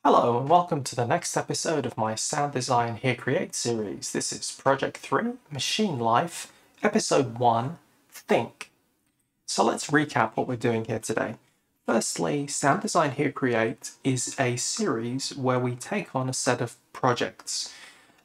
Hello and welcome to the next episode of my Sound Design Here Create series. This is Project 3, Machine Life, Episode 1, Think. So let's recap what we're doing here today. Firstly, Sound Design Here Create is a series where we take on a set of projects.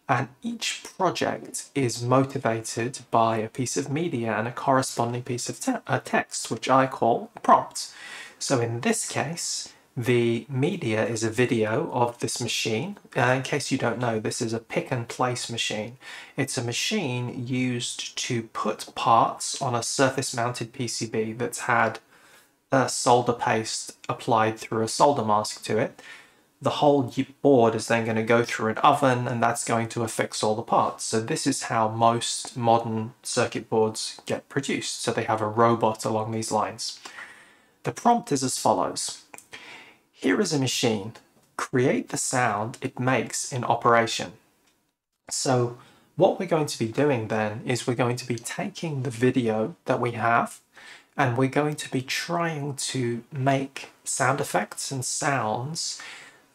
And each project is motivated by a piece of media and a corresponding piece of text, which I call a prompt. So in this case, the media is a video of this machine. In case you don't know, this is a pick and place machine. It's a machine used to put parts on a surface mounted PCB that's had solder paste applied through a solder mask to it. The whole board is then going to go through an oven, and that's going to affix all the parts. So this is how most modern circuit boards get produced. So they have a robot along these lines. The prompt is as follows. Here is a machine. Create the sound it makes in operation. So what we're going to be doing then is we're going to be taking the video that we have and we're going to be trying to make sound effects and sounds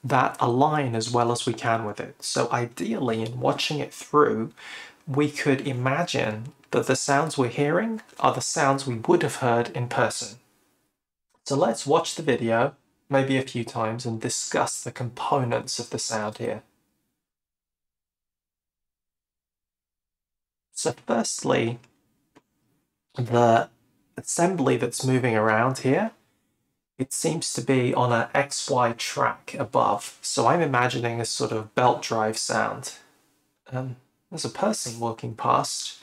that align as well as we can with it. So ideally, in watching it through, we could imagine that the sounds we're hearing are the sounds we would have heard in person. So let's watch the video maybe a few times and discuss the components of the sound here. So firstly, the assembly that's moving around here, it seems to be on an XY track above. So I'm imagining a sort of belt drive sound. There's a person walking past.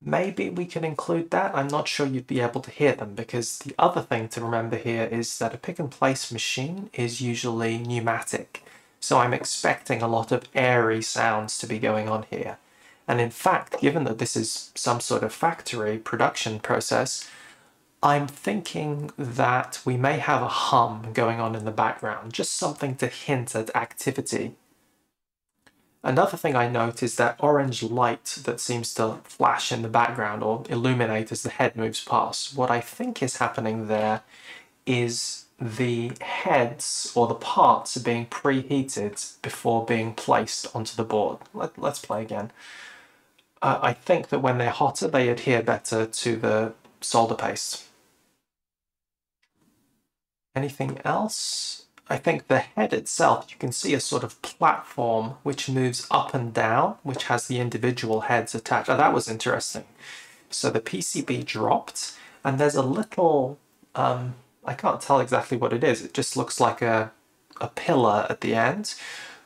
Maybe we can include that. I'm not sure you'd be able to hear them, because the other thing to remember here is that a pick and place machine is usually pneumatic. So I'm expecting a lot of airy sounds to be going on here. And in fact, given that this is some sort of factory production process, I'm thinking that we may have a hum going on in the background, just something to hint at activity. Another thing I note is that orange light that seems to flash in the background or illuminate as the head moves past. What I think is happening there is the heads or the parts are being preheated before being placed onto the board. Let's play again. I think that when they're hotter, they adhere better to the solder paste. Anything else? I think the head itself, you can see a sort of platform which moves up and down, which has the individual heads attached. Oh, that was interesting. So the PCB dropped, and there's a little, I can't tell exactly what it is. It just looks like a pillar at the end,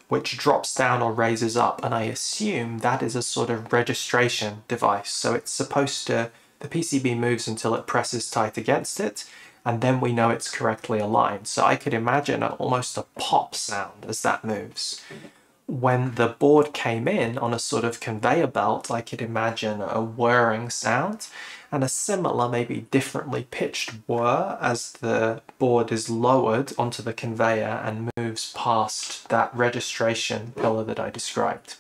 which drops down or raises up. And I assume that is a sort of registration device. So it's supposed to, the PCB moves until it presses tight against it, and then we know it's correctly aligned. So I could imagine almost a pop sound as that moves. When the board came in on a sort of conveyor belt, I could imagine a whirring sound and a similar, maybe differently pitched whir as the board is lowered onto the conveyor and moves past that registration pillar that I described.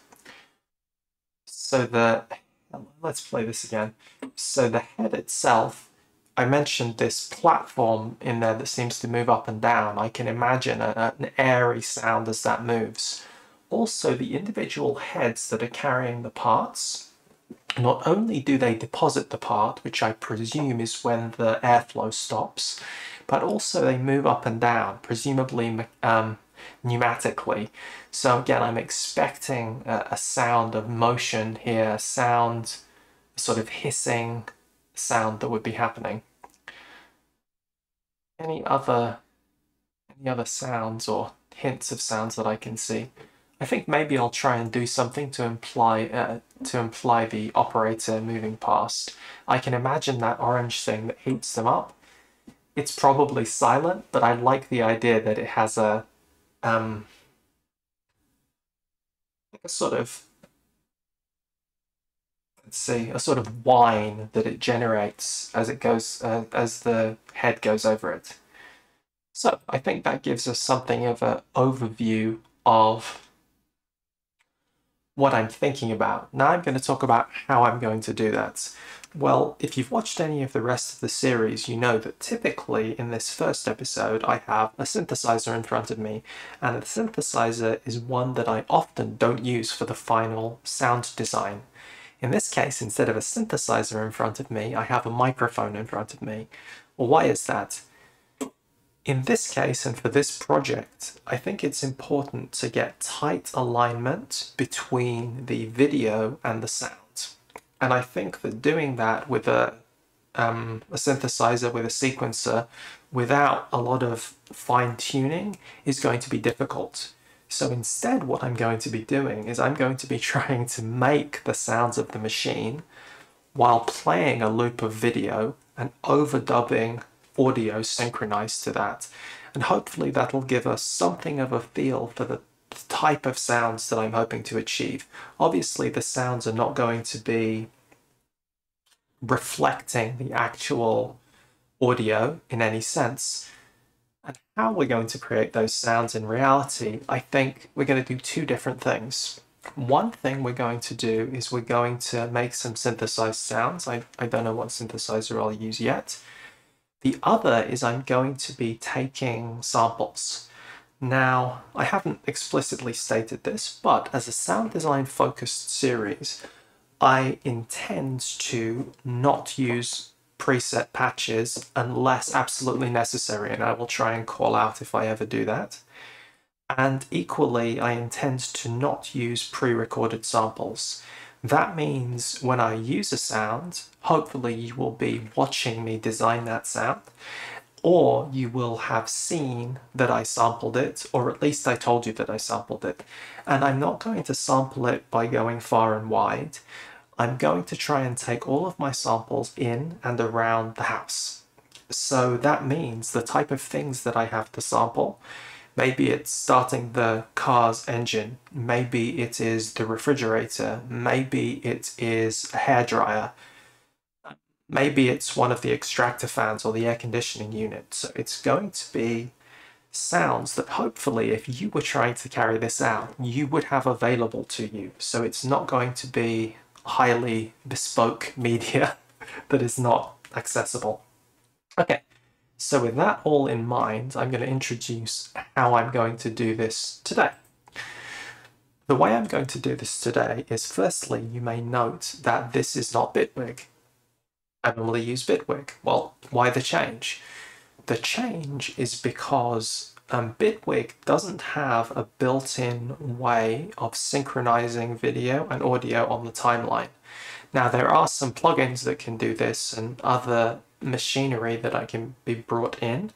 So let's play this again. So the head itself, I mentioned this platform in there that seems to move up and down. I can imagine an airy sound as that moves. Also, the individual heads that are carrying the parts, not only do they deposit the part, which I presume is when the airflow stops, but also they move up and down, presumably pneumatically. So again, I'm expecting a sound of motion here, a sound, a sort of hissing sound that would be happening. Any other sounds or hints of sounds that I can see? I think maybe I'll try and do something to imply the operator moving past. I can imagine that orange thing that heats them up. It's probably silent, but I like the idea that it has a like a sort of, let's see, a sort of whine that it generates as it goes, as the head goes over it. So I think that gives us something of an overview of what I'm thinking about. Now I'm going to talk about how I'm going to do that. Well, if you've watched any of the rest of the series, you know that typically in this first episode I have a synthesizer in front of me, and the synthesizer is one that I often don't use for the final sound design. In this case, instead of a synthesizer in front of me, I have a microphone in front of me. Well, why is that? In this case, and for this project, I think it's important to get tight alignment between the video and the sound. And I think that doing that with a synthesizer, with a sequencer, without a lot of fine tuning is going to be difficult. So instead, what I'm going to be doing is I'm going to be trying to make the sounds of the machine while playing a loop of video and overdubbing audio synchronized to that. And hopefully that'll give us something of a feel for the type of sounds that I'm hoping to achieve. Obviously, the sounds are not going to be reflecting the actual audio in any sense. And how we're going to create those sounds in reality, I think we're going to do two different things. One thing we're going to do is we're going to make some synthesized sounds. I don't know what synthesizer I'll use yet. The other is I'm going to be taking samples. Now, I haven't explicitly stated this, but as a sound design focused series, I intend to not use preset patches unless absolutely necessary, and I will try and call out if I ever do that. And equally, I intend to not use pre-recorded samples. That means when I use a sound, hopefully you will be watching me design that sound, or you will have seen that I sampled it, or at least I told you that I sampled it. And I'm not going to sample it by going far and wide. I'm going to try and take all of my samples in and around the house. So that means the type of things that I have to sample, maybe it's starting the car's engine, maybe it is the refrigerator, maybe it is a hairdryer, maybe it's one of the extractor fans or the air conditioning unit. So it's going to be sounds that hopefully if you were trying to carry this out, you would have available to you. So it's not going to be highly bespoke media that is not accessible. Okay, so with that all in mind, I'm going to introduce how I'm going to do this today. The way I'm going to do this today is, firstly, you may note that this is not Bitwig. I normally use Bitwig. Well, why the change? The change is because Bitwig doesn't have a built-in way of synchronizing video and audio on the timeline. Now, there are some plugins that can do this and other machinery that I can be brought in,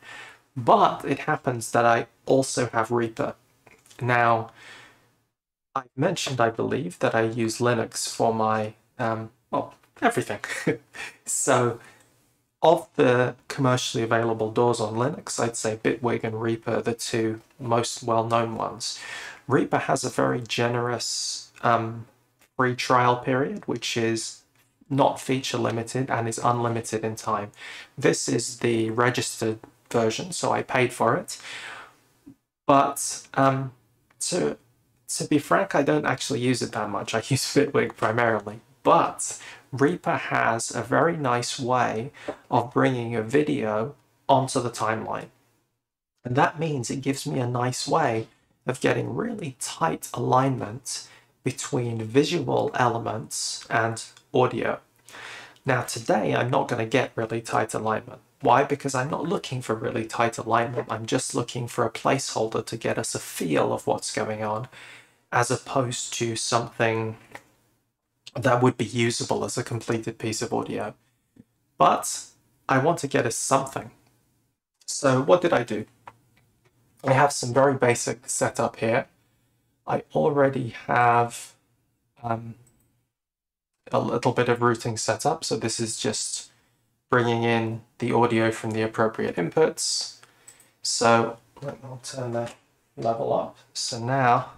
but it happens that I also have Reaper. Now, I mentioned, I believe, that I use Linux for my, well, everything. So, of the commercially available DAWs on Linux, I'd say Bitwig and Reaper are the two most well-known ones. Reaper has a very generous free trial period, which is not feature limited and is unlimited in time. This is the registered version, so I paid for it. But to be frank, I don't actually use it that much. I use Bitwig primarily. But Reaper has a very nice way of bringing a video onto the timeline. And that means it gives me a nice way of getting really tight alignment between visual elements and audio. Now today, I'm not going to get really tight alignment. Why? Because I'm not looking for really tight alignment. I'm just looking for a placeholder to get us a feel of what's going on, as opposed to something that would be usable as a completed piece of audio. But I want to get us something. So what did I do? I have some very basic setup here. I already have a little bit of routing set up. So this is just bringing in the audio from the appropriate inputs. So I'll turn the level up. So now,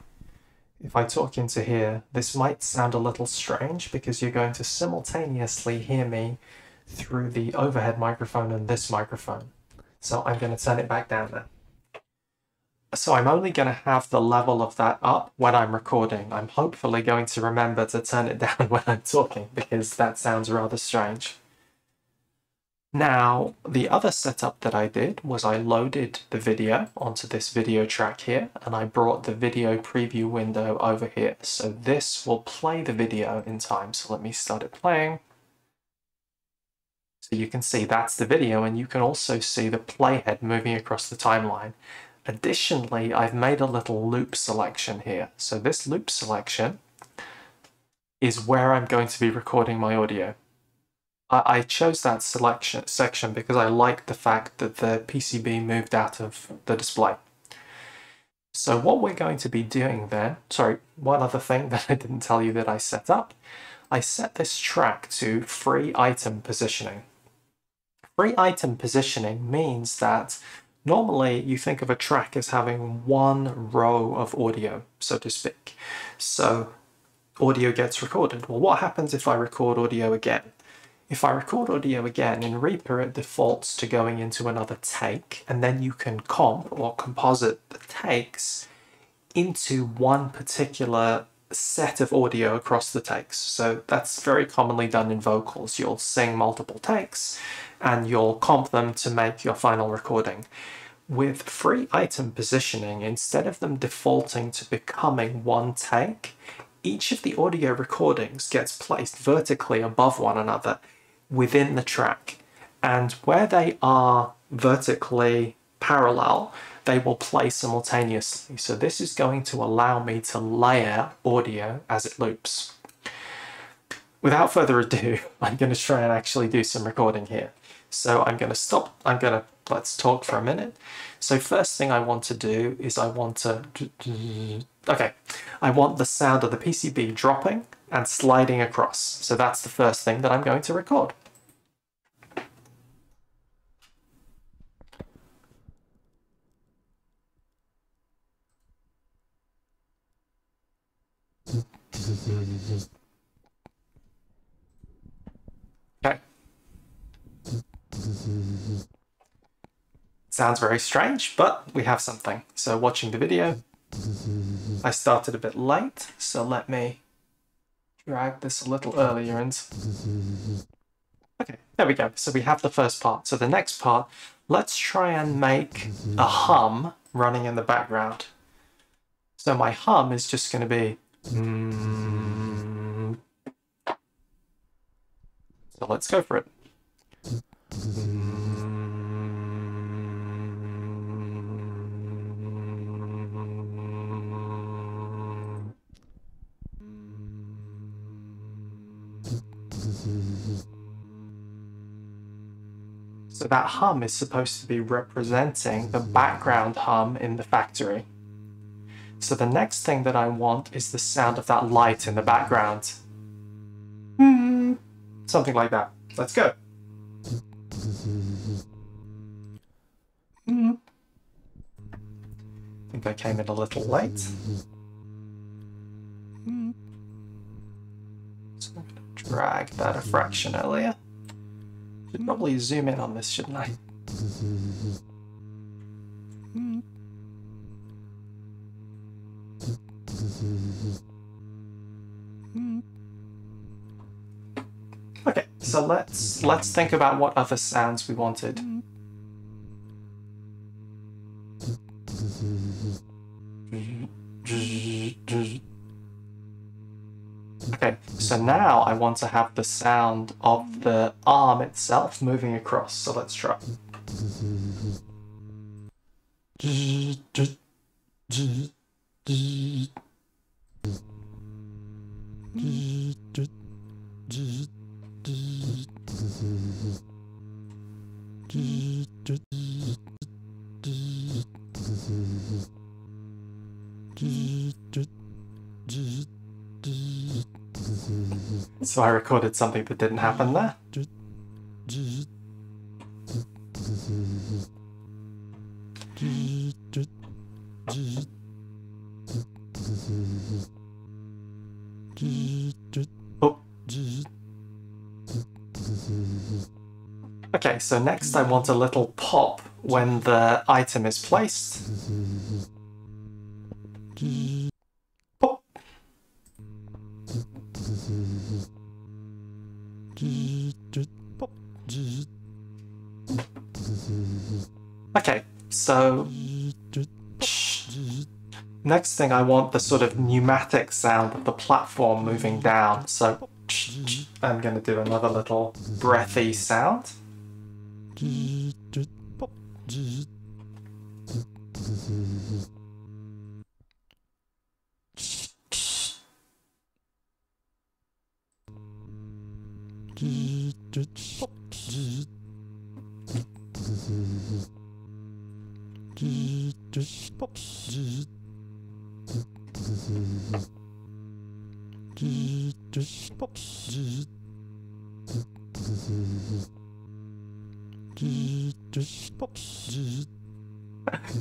if I talk into here, this might sound a little strange because you're going to simultaneously hear me through the overhead microphone and this microphone. So I'm going to turn it back down there. So I'm only going to have the level of that up when I'm recording. I'm hopefully going to remember to turn it down when I'm talking, because that sounds rather strange. Now, the other setup that I did was I loaded the video onto this video track here, and I brought the video preview window over here. So this will play the video in time. So let me start it playing. So you can see that's the video, and you can also see the playhead moving across the timeline. Additionally, I've made a little loop selection here. So this loop selection is where I'm going to be recording my audio. I chose that section because I like the fact that the PCB moved out of the display. So what we're going to be doing then, sorry, one other thing that I didn't tell you that I set up. I set this track to free item positioning. Free item positioning means that normally you think of a track as having one row of audio, so to speak. So audio gets recorded. Well, what happens if I record audio again? If I record audio again, in Reaper it defaults to going into another take, and then you can comp or composite the takes into one particular set of audio across the takes. So that's very commonly done in vocals. You'll sing multiple takes and you'll comp them to make your final recording. With free item positioning, instead of them defaulting to becoming one take, each of the audio recordings gets placed vertically above one another within the track, and where they are vertically parallel, they will play simultaneously. So this is going to allow me to layer audio as it loops. Without further ado, I'm going to try and actually do some recording here. So I'm going to stop, let's talk for a minute. So first thing I want to do is I want the sound of the PCB dropping and sliding across. So that's the first thing that I'm going to record. Okay. Sounds very strange, but we have something. So watching the video, I started a bit late, so let me drag this a little earlier and... Okay, there we go. So we have the first part. So the next part, let's try and make a hum running in the background. So my hum is just going to be... So let's go for it. So that hum is supposed to be representing the background hum in the factory. So the next thing that I want is the sound of that light in the background. Something like that. Let's go. I think I came in a little late. So I'm going to drag that a fraction earlier. Should probably zoom in on this, shouldn't I? Okay, so let's think about what other sounds we wanted. Okay, so now I want to have the sound of the arm itself moving across, so let's try. So I recorded something that didn't happen there. Oh. Okay, so next I want a little pop when the item is placed. Pop. Okay, so next thing I want the sort of pneumatic sound of the platform moving down. So I'm going to do another little breathy sound.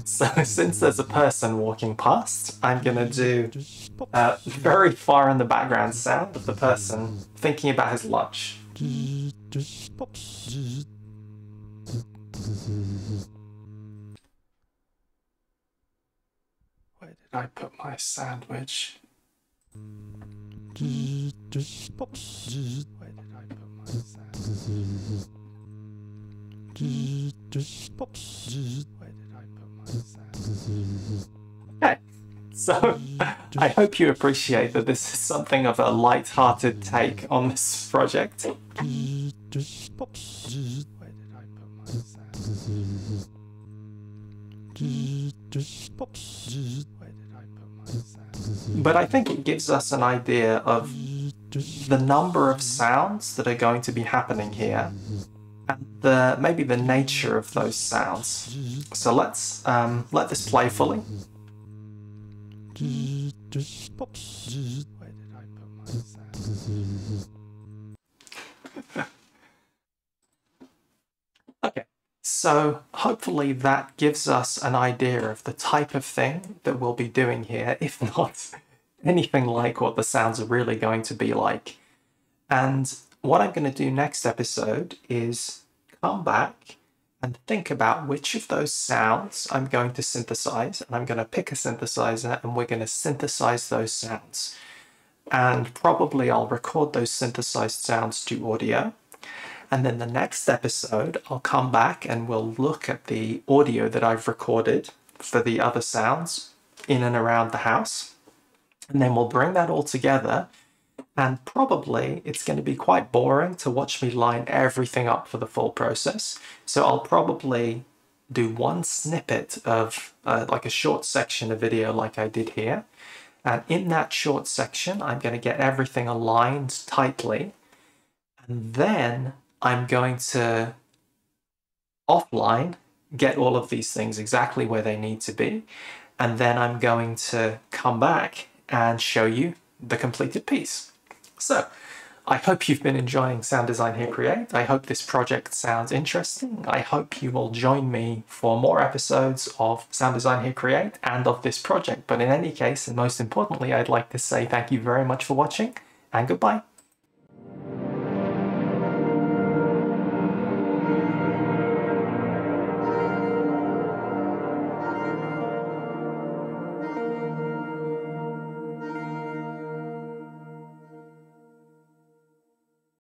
So since there's a person walking past, I'm going to do very far in the background sound of the person thinking about his lunch. Where did I put my sandwich? Where did I put my sandwich? Okay, so I hope you appreciate that this is something of a light-hearted take on this project. Where did I put my sandwich? But I think it gives us an idea of the number of sounds that are going to be happening here, and maybe the nature of those sounds. So let's let this play fully. Where did I put my sandwich? Okay, so hopefully that gives us an idea of the type of thing that we'll be doing here, if not anything like what the sounds are really going to be like. And what I'm going to do next episode is come back and think about which of those sounds I'm going to synthesize, and I'm going to pick a synthesizer and we're going to synthesize those sounds. And probably I'll record those synthesized sounds to audio. And then the next episode, I'll come back and we'll look at the audio that I've recorded for the other sounds in and around the house. And then we'll bring that all together. And probably it's going to be quite boring to watch me line everything up for the full process. So I'll probably do one snippet of like a short section of video like I did here. And in that short section, I'm going to get everything aligned tightly. And then I'm going to offline get all of these things exactly where they need to be. And then I'm going to come back and show you the completed piece. So I hope you've been enjoying Sound Design Here Create. I hope this project sounds interesting. I hope you will join me for more episodes of Sound Design Here Create and of this project. But in any case, and most importantly, I'd like to say thank you very much for watching, and goodbye.